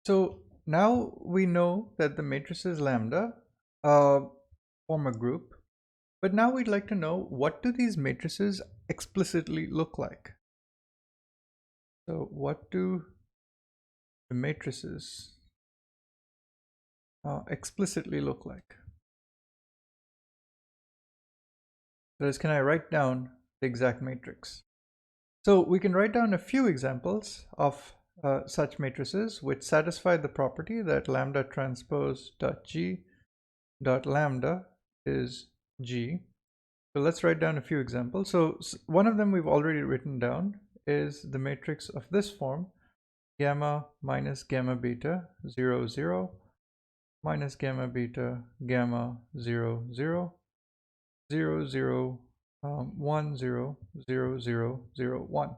So now we know that the matrices lambda form a group, but now we'd like to know, what do these matrices explicitly look like? So what do the matrices explicitly look like? That is, can I write down the exact matrix? So we can write down a few examples of such matrices which satisfy the property that lambda transpose dot G dot lambda is G. So let's write down a few examples. So one of them we've already written down is the matrix of this form: gamma minus gamma beta 0 0 minus gamma beta gamma 0 0 0 0 1 0 0 0 0 1.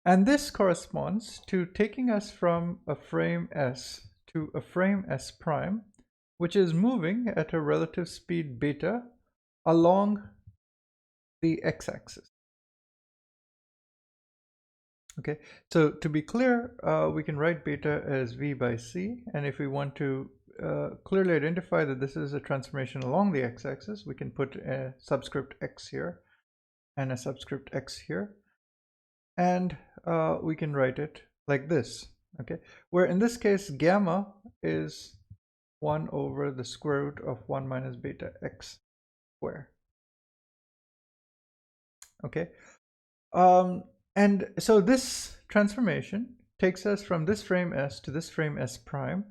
And this corresponds to taking us from a frame S to a frame S prime, which is moving at a relative speed beta along the x-axis. Okay, so to be clear, we can write beta as v by c, and if we want to clearly identify that this is a transformation along the x-axis, we can put a subscript x here and a subscript x here, and we can write it like this, okay, where in this case gamma is 1 over the square root of 1 minus beta x squared. Okay, and so this transformation takes us from this frame S to this frame S prime.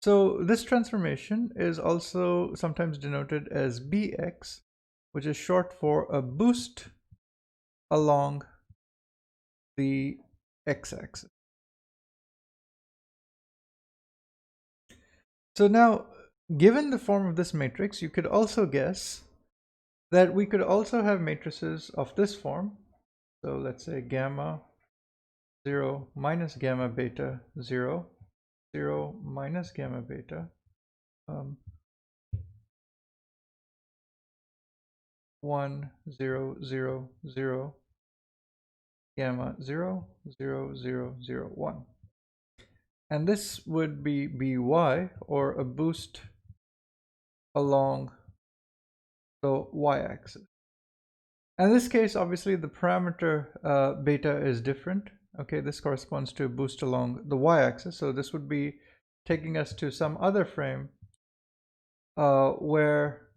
So this transformation is also sometimes denoted as Bx, which is short for a boost along the x-axis. So now, given the form of this matrix, you could also guess that we could also have matrices of this form. So let's say gamma 0 minus gamma beta 0 0 minus gamma beta 1 0 0 0 gamma 0 0 0 0 1, and this would be by, or a boost along the y-axis. In this case, obviously the parameter beta is different. Okay, this corresponds to a boost along the y-axis, so this would be taking us to some other frame where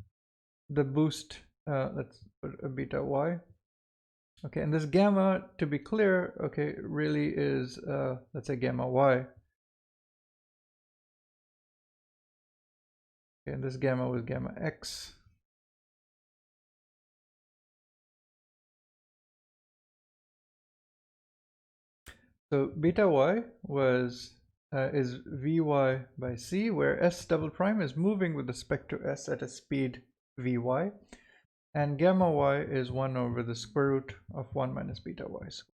the boost, let's put a beta y. Okay, and this gamma, to be clear, okay, really is, let's say gamma y. Okay, and this gamma was gamma x. So beta y was is Vy by c, where S double prime is moving with respect to S at a speed Vy, and gamma y is 1 over the square root of 1 minus beta y squared.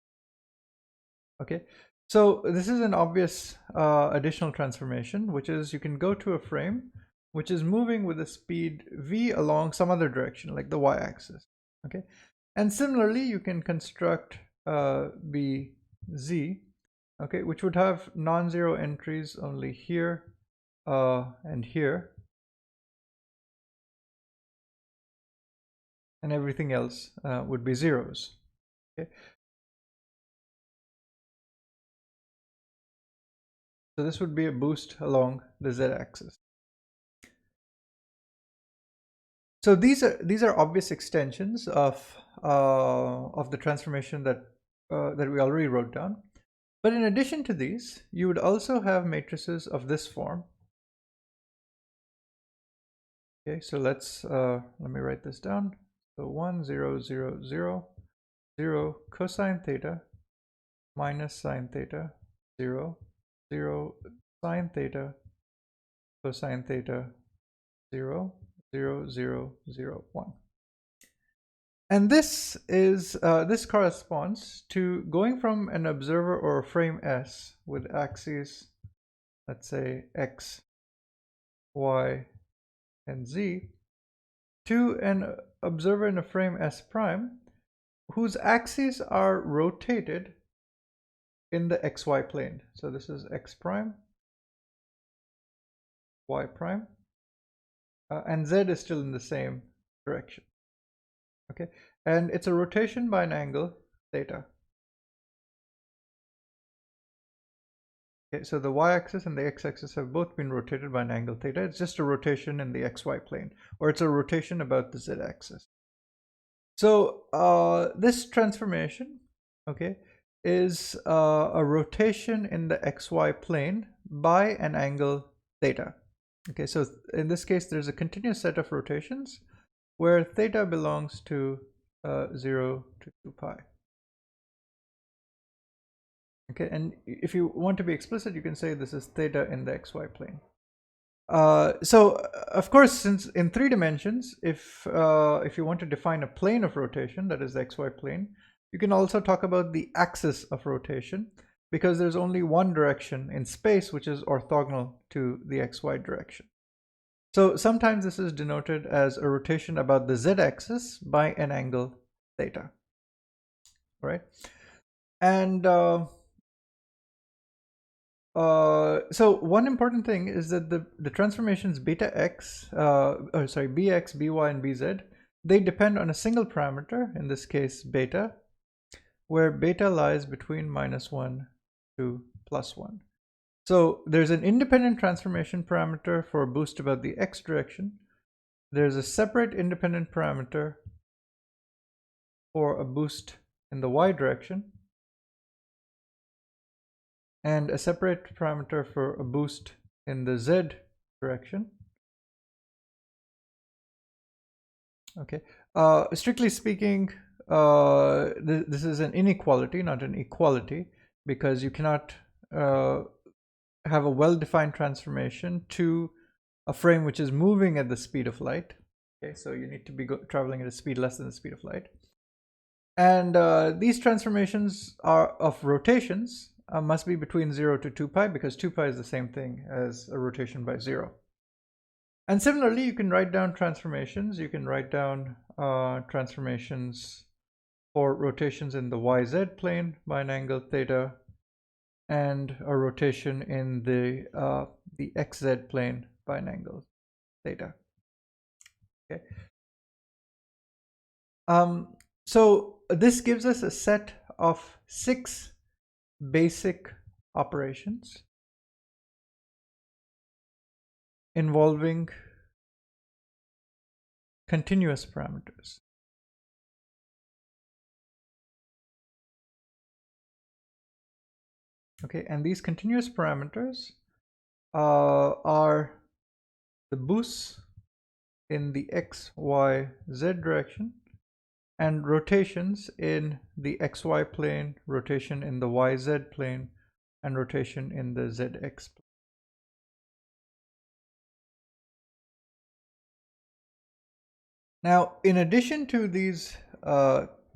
Okay, so this is an obvious additional transformation, which is you can go to a frame which is moving with a speed v along some other direction, like the y-axis. Okay, and similarly you can construct bz, okay, which would have non-zero entries only here and here, and everything else would be zeros. Okay, so this would be a boost along the z-axis. So these are obvious extensions of the transformation that we already wrote down. But in addition to these, you would also have matrices of this form. Okay, so let's let me write this down. So 1 0 0 0 0 cosine theta minus sine theta 0 0 sine theta cosine theta 0 0 0 0 1. And this is this corresponds to going from an observer or a frame S with axes, let's say x, y, and z, to an observer in a frame S prime whose axes are rotated in the xy plane. So this is x prime, y prime, and z is still in the same direction. Okay, and it's a rotation by an angle theta. Okay, so the y-axis and the x-axis have both been rotated by an angle theta. It's just a rotation in the xy plane, or it's a rotation about the z-axis. So this transformation, okay, is a rotation in the xy plane by an angle theta. Okay, so in this case, there's a continuous set of rotations where theta belongs to 0 to 2 pi. Okay, and if you want to be explicit, you can say this is theta in the xy plane. So of course, since in 3 dimensions, if you want to define a plane of rotation, that is the xy plane, you can also talk about the axis of rotation, because there's only one direction in space which is orthogonal to the xy direction. So sometimes this is denoted as a rotation about the z-axis by an angle theta, right? And so one important thing is that the transformations beta x, bx, by, and bz, they depend on a single parameter, in this case beta, where beta lies between -1 to +1. So there's an independent transformation parameter for a boost about the x direction. There's a separate independent parameter for a boost in the y direction, and a separate parameter for a boost in the z direction. Okay, strictly speaking, this is an inequality, not an equality, because you cannot have a well-defined transformation to a frame which is moving at the speed of light. Okay, so you need to be traveling at a speed less than the speed of light. And these transformations are of rotations must be between 0 to 2 pi, because 2 pi is the same thing as a rotation by 0. And similarly, you can write down transformations. You can write down transformations for rotations in the YZ plane by an angle theta, and a rotation in the XZ plane by an angle theta. Okay. So this gives us a set of 6 basic operations involving continuous parameters. Okay, and these continuous parameters are the boosts in the x, y, z direction, and rotations in the xy plane, rotation in the yz plane, and rotation in the zx plane. Now, in addition to these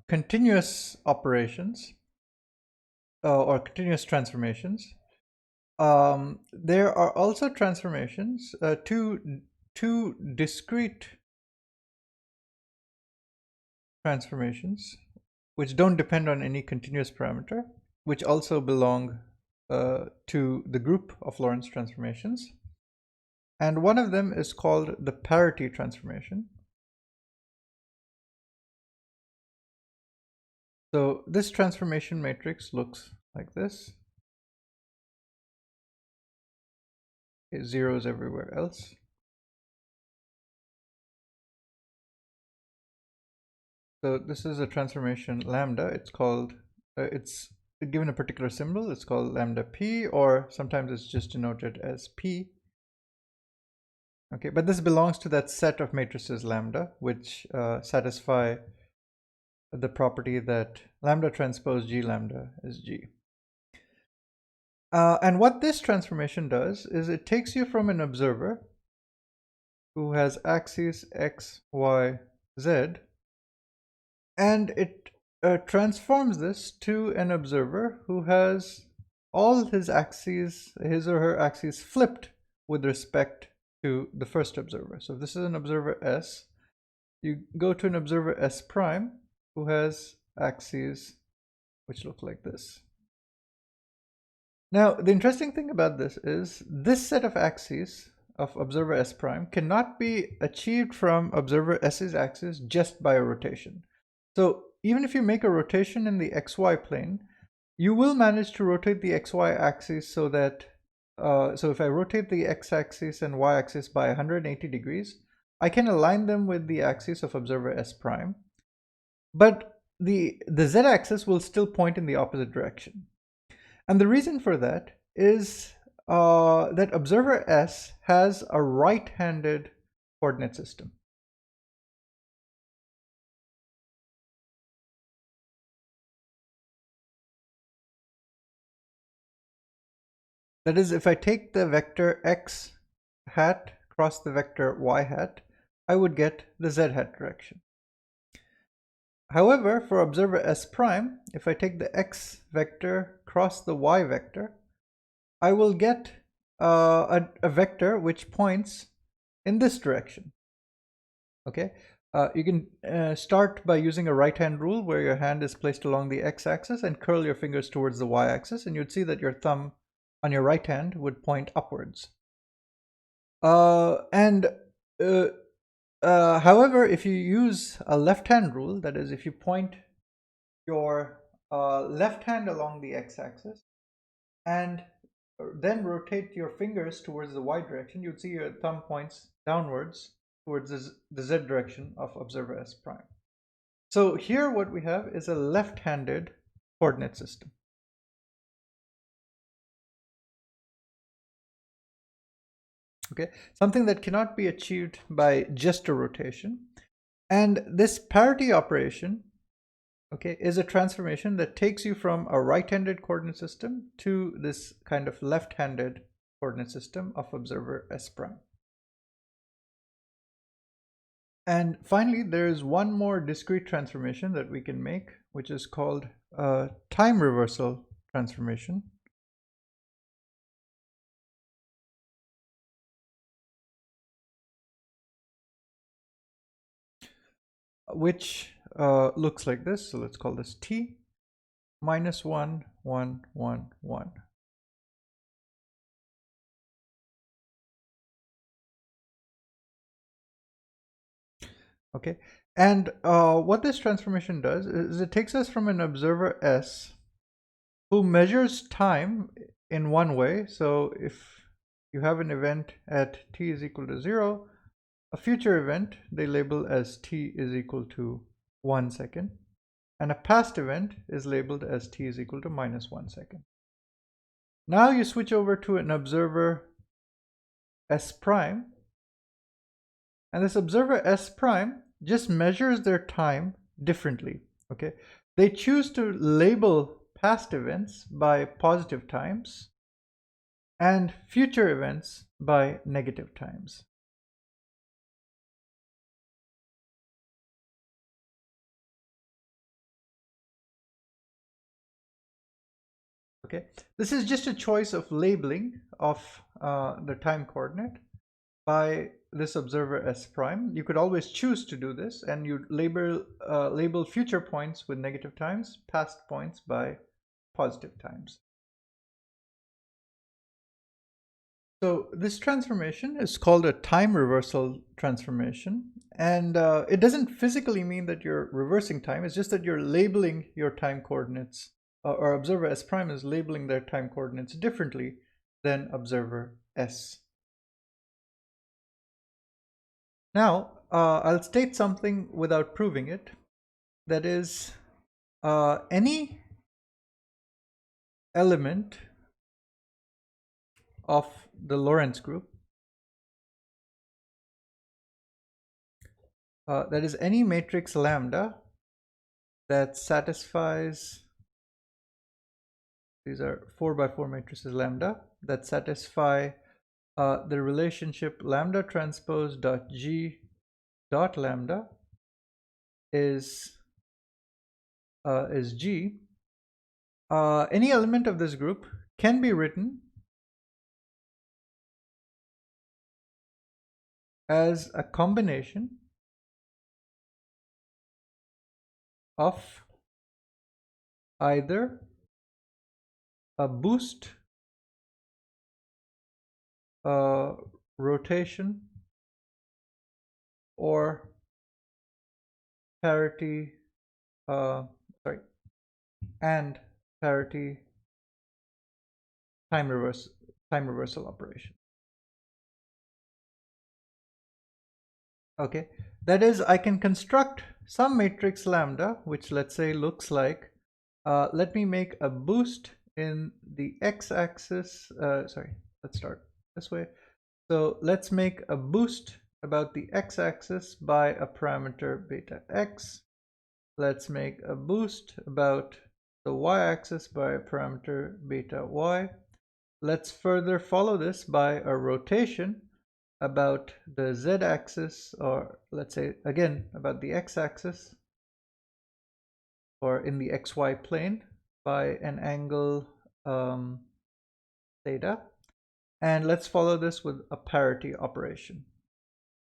continuous operations or continuous transformations, there are also transformations, two discrete transformations which don't depend on any continuous parameter, which also belong to the group of Lorentz transformations. And one of them is called the parity transformation. So this transformation matrix looks like this. Okay, zeros everywhere else. So this is a transformation lambda. It's called, it's given a particular symbol. It's called lambda p, or sometimes it's just denoted as p. Okay, but this belongs to that set of matrices lambda, which satisfy the property that lambda transpose G lambda is G. And what this transformation does is it takes you from an observer who has axes x, y, z, and it transforms this to an observer who has all his axes, his or her axes, flipped with respect to the first observer. So if this is an observer S, you go to an observer S prime who has axes which look like this. Now, the interesting thing about this is this set of axes of observer S prime cannot be achieved from observer S's axis just by a rotation. So even if you make a rotation in the XY plane, you will manage to rotate the XY axis so that, so if I rotate the X axis and Y axis by 180 degrees, I can align them with the axis of observer S prime, but the Z axis will still point in the opposite direction. And the reason for that is that observer S has a right-handed coordinate system. That is, if I take the vector x hat cross the vector y hat, I would get the z hat direction. However, for observer S prime, if I take the x vector cross the y vector, I will get a vector which points in this direction. Okay, you can start by using a right hand rule where your hand is placed along the x-axis and curl your fingers towards the y-axis, and you'd see that your thumb on your right hand would point upwards. However, if you use a left hand rule, that is, if you point your left hand along the x-axis and then rotate your fingers towards the y direction, you'd see your thumb points downwards towards the z direction of observer S prime. So here what we have is a left-handed coordinate system. Okay, something that cannot be achieved by just a rotation. And this parity operation, okay, is a transformation that takes you from a right-handed coordinate system to this kind of left-handed coordinate system of observer S prime. And finally, there is one more discrete transformation that we can make, which is called a time reversal transformation. Which looks like this. So let's call this T minus 1, 1, 1, 1. Okay, and what this transformation does is it takes us from an observer S who measures time in one way. So if you have an event at t is equal to 0, a future event they label as t is equal to 1 second, and a past event is labeled as t is equal to minus 1 second. Now you switch over to an observer S prime, and this observer S prime just measures their time differently. Okay, they choose to label past events by positive times and future events by negative times. Okay, this is just a choice of labeling of the time coordinate by this observer S prime. You could always choose to do this, and you label future points with negative times, past points by positive times. So this transformation is called a time reversal transformation, and it doesn't physically mean that you're reversing time. It's just that you're labeling your time coordinates, or observer S prime is labeling their time coordinates differently than observer S. Now, I'll state something without proving it. That is, any element of the Lorentz group, that is any matrix lambda that satisfies, these are 4 by 4 matrices lambda that satisfy the relationship lambda transpose dot g dot lambda is G. Any element of this group can be written as a combination of either a boost rotation or parity, and parity time reversal operation. Okay, that is, I can construct some matrix lambda, which let's say looks like, let me make a boost in the x-axis. Let's start this way. So let's make a boost about the x-axis by a parameter beta x. Let's make a boost about the y-axis by a parameter beta y. Let's further follow this by a rotation about the z-axis, or let's say again about the x-axis, or in the xy plane by an angle theta. And let's follow this with a parity operation.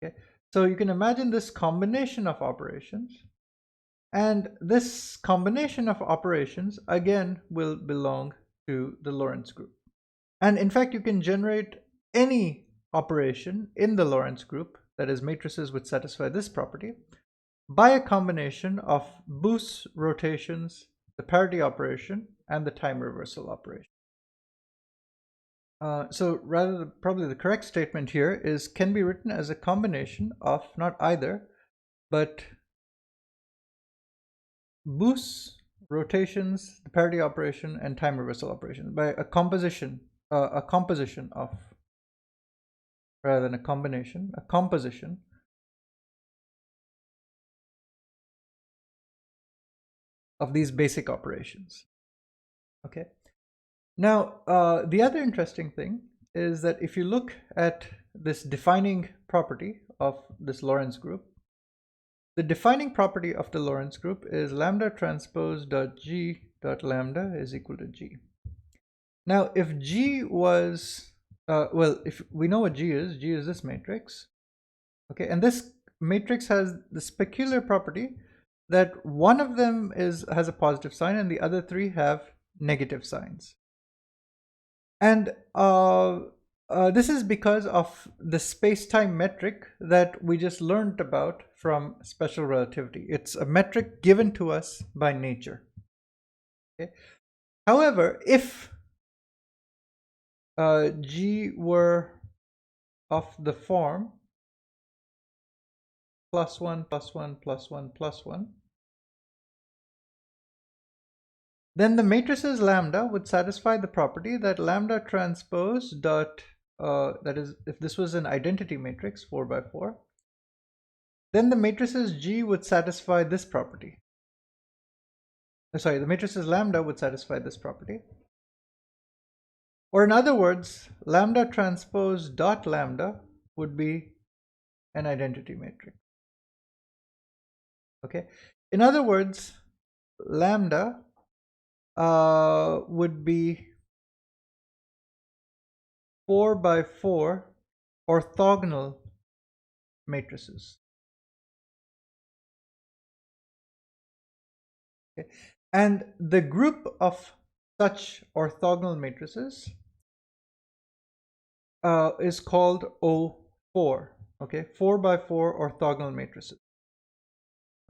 Okay, so you can imagine this combination of operations, and this combination of operations again will belong to the Lorentz group. And in fact, you can generate any operation in the Lorentz group, that is matrices which satisfy this property, by a combination of boosts, rotations, the parity operation, and the time reversal operation. So rather, probably the correct statement here is can be written as a combination of not either, but boosts, rotations, the parity operation, and time reversal operation by a composition of, rather than a combination, a composition of these basic operations. Okay. Now, the other interesting thing is that if you look at this defining property of this Lorentz group, the defining property of the Lorentz group is lambda transpose dot g dot lambda is equal to g. Now, if G was, well, if we know what G is this matrix. Okay, and this matrix has this peculiar property that one of them has a positive sign and the other three have negative signs. And this is because of the space-time metric that we just learned about from special relativity. It's a metric given to us by nature. Okay. However, if G were of the form plus 1, plus 1, plus 1, plus 1, then the matrices lambda would satisfy the property that lambda transpose dot, that is, if this was an identity matrix 4 by 4, then the matrices G would satisfy this property. Sorry, the matrices lambda would satisfy this property. Or in other words, lambda transpose dot lambda would be an identity matrix. Okay. In other words, lambda would be 4 by 4 orthogonal matrices. Okay. And the group of such orthogonal matrices is called O4. Okay, 4 by 4 orthogonal matrices.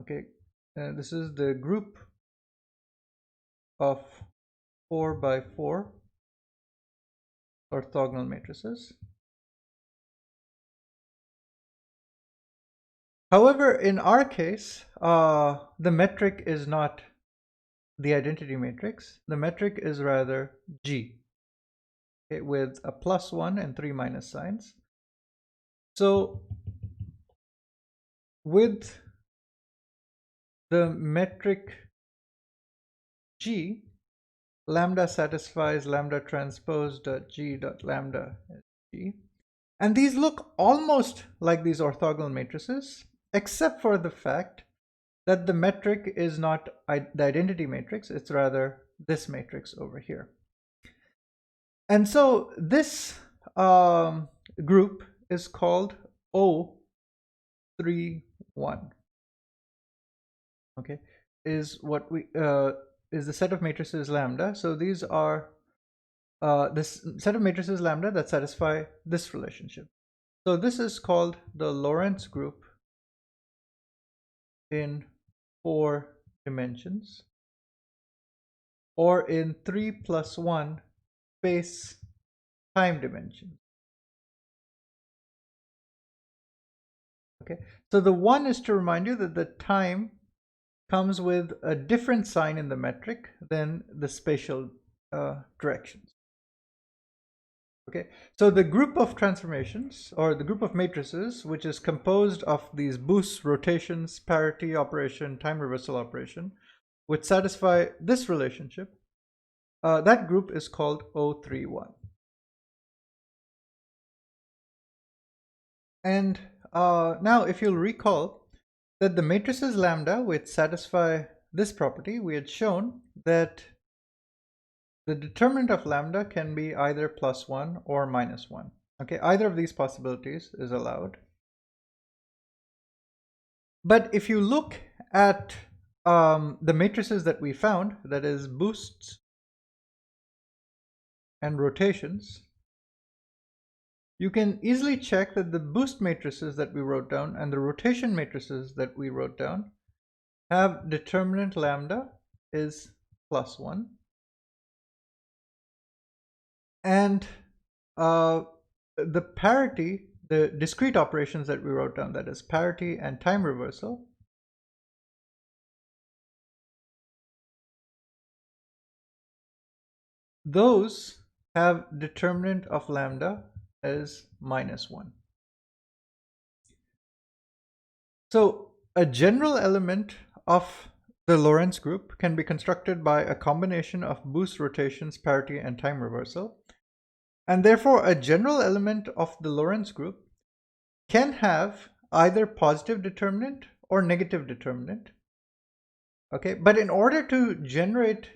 Okay, this is the group of 4 by 4 orthogonal matrices. However, in our case, the metric is not the identity matrix. The metric is rather G, okay, with a plus 1 and 3 minus signs. So with the metric G, lambda satisfies lambda transpose dot G dot lambda G. And these look almost like these orthogonal matrices, except for the fact that the metric is not the identity matrix, it's rather this matrix over here. And so this group is called O31. Okay, is what we is the set of matrices lambda. So these are this set of matrices lambda that satisfy this relationship. So this is called the Lorentz group in 4 dimensions, or in 3+1 space time dimension. Okay, so the 1 is to remind you that the time comes with a different sign in the metric than the spatial directions. Okay, so the group of transformations, or the group of matrices, which is composed of these boosts, rotations, parity operation, time reversal operation, which satisfy this relationship, that group is called O31. And now if you'll recall that the matrices lambda which satisfy this property, we had shown that the determinant of lambda can be either +1 or -1. Okay, either of these possibilities is allowed. But if you look at the matrices that we found, that is boosts and rotations, you can easily check that the boost matrices that we wrote down and the rotation matrices that we wrote down have determinant lambda is +1. And the parity, the discrete operations that we wrote down, that is parity and time reversal, those have determinant of lambda as -1. So a general element of the Lorentz group can be constructed by a combination of boost, rotations, parity, and time reversal. And therefore, a general element of the Lorentz group can have either positive determinant or negative determinant. Okay, but in order to generate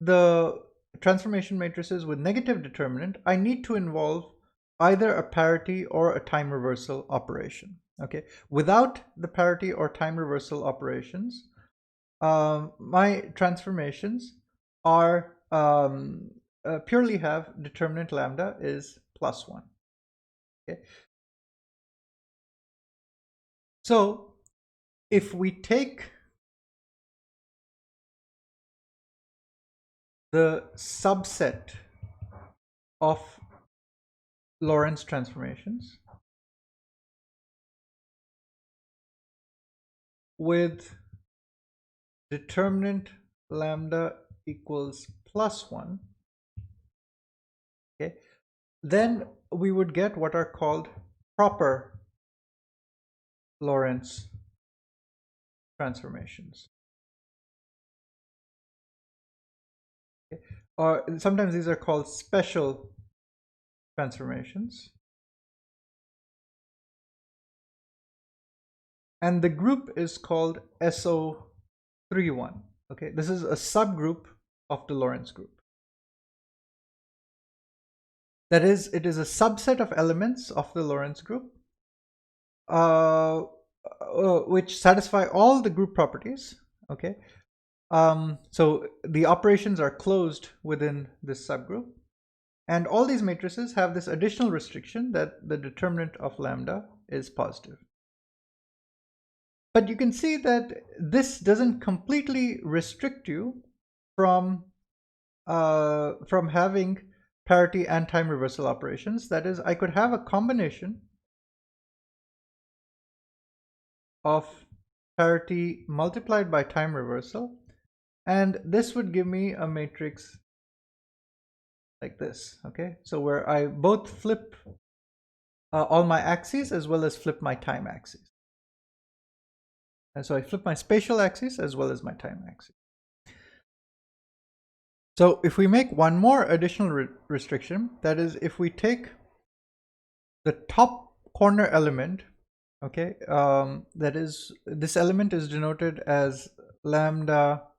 the transformation matrices with negative determinant, I need to involve either a parity or a time reversal operation. Okay, without the parity or time reversal operations, my transformations are purely have determinant lambda is +1. Okay, so if we take the subset of Lorentz transformations with determinant lambda equals +1, okay, then we would get what are called proper Lorentz transformations. Okay. Or sometimes these are called special transformations. And the group is called SO31. Okay, this is a subgroup of the Lorentz group. That is, it is a subset of elements of the Lorentz group which satisfy all the group properties. Okay, so the operations are closed within this subgroup, and all these matrices have this additional restriction that the determinant of lambda is positive. But you can see that this doesn't completely restrict you from having parity and time reversal operations. That is, I could have a combination of parity multiplied by time reversal, and this would give me a matrix like this. Okay, so where I both flip all my axes as well as flip my time axis. And so I flip my spatial axis as well as my time axis. So if we make one more additional restriction, that is, if we take the top corner element, okay, that is, this element is denoted as lambda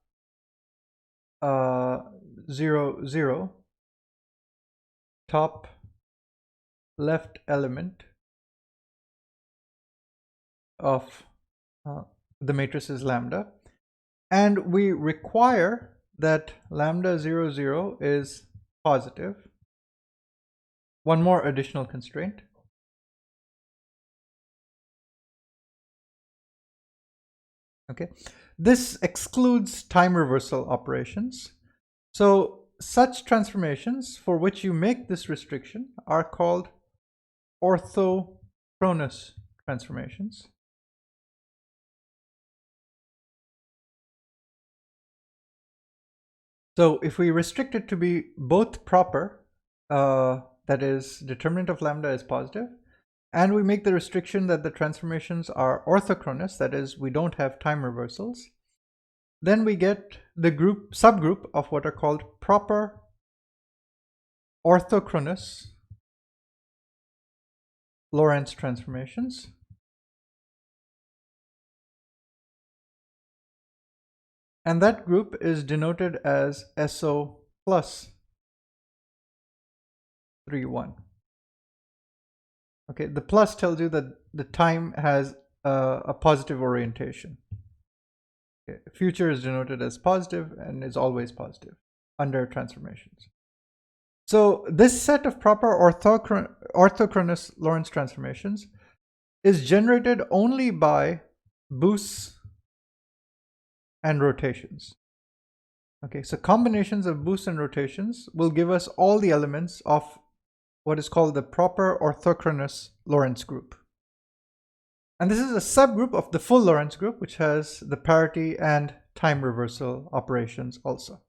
0, 0, top left element of the matrix is lambda, and we require that lambda 0, 0 is positive. One more additional constraint. Okay, this excludes time reversal operations. So such transformations for which you make this restriction are called orthochronous transformations. So if we restrict it to be both proper, that is, determinant of lambda is positive, and we make the restriction that the transformations are orthochronous, that is, we don't have time reversals, then we get the subgroup of what are called proper orthochronous Lorentz transformations. And that group is denoted as SO plus 3,1. Okay, the plus tells you that the time has a positive orientation. Okay, future is denoted as positive and is always positive under transformations. So this set of proper orthochronous Lorentz transformations is generated only by boosts and rotations. Okay, so combinations of boosts and rotations will give us all the elements of what is called the proper orthochronous Lorentz group. And this is a subgroup of the full Lorentz group, which has the parity and time reversal operations also.